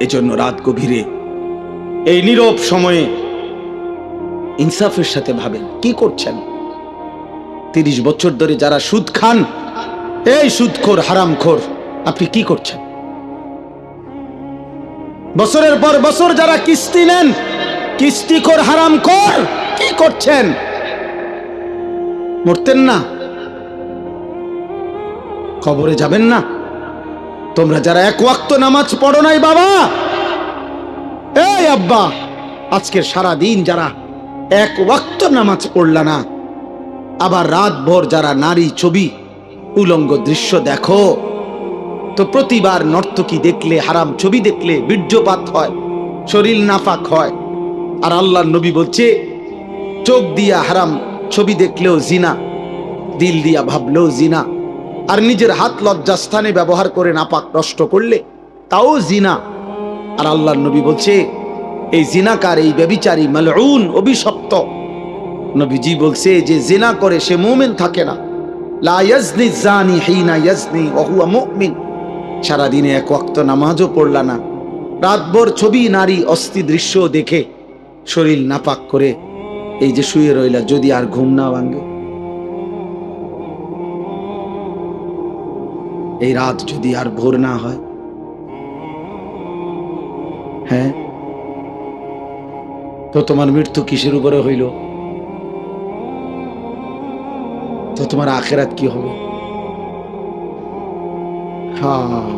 এজন্য রাত গভীরে এই নীরব সময়ে ইনসাফের সাথে ভাবেন কি করছেন। 30 বছর ধরে যারা সুদ খান, এই সুদখোর হারামখোর, আপনি কি করছেন? বছরের পর বছর যারা কিস্তি নেন, কিস্তিখোর হারামখোর, কি করছেন? মরতেন না? কবরে যাবেন না? তোমরা যারা এক ওয়াক্ত নামাজ পড়ো নাই বাবা, এই আব্বা, আজকের সারা দিন যারা এক ওয়াক্ত নামাজ পড়লা না, আবার রাত ভর যারা নারী ছবি উলঙ্গ দৃশ্য দেখো, তো প্রতিবার নর্তকী দেখলে, হারাম ছবি দেখলে বীর্যপাত হয়, শরীর নাফাক হয়। আর আল্লাহর নবী বলছে, চোখ দিয়া হারাম ছবি দেখলেও জিনা, দিল দিয়া ভাবলেও জিনা, আর নিজের হাত লজ্জাস্থানে ব্যবহার করে নাপাক নষ্ট করলে তাও জিনা। আর আল্লাহর নবী বলছে, এই জিনাকার, এই ব্যভিচারী, মালউন, অভিশপ্ত। নবীজি বলছে যে জিনা করে সে মুমিন থাকে না। লা ইয়াজনি জানি হিনা ইয়াজনি ওয়া হুয়া মুমিন। সারাদিনে এক ওয়াক্ত নামাজও পড়লা না, রাতভর ছবি নারী অস্থি দৃশ্য দেখে শরীর নাপাক করে এই যে শুয়ে রইলা, যদি আর ঘুম না ভাঙে, এই রাত যদি আর ভোর না হয়, হ্যাঁ, তো তোমার মৃত্যু কিসের উপরে হইল? তো তোমার আখিরাত কি হবে? হ্যাঁ,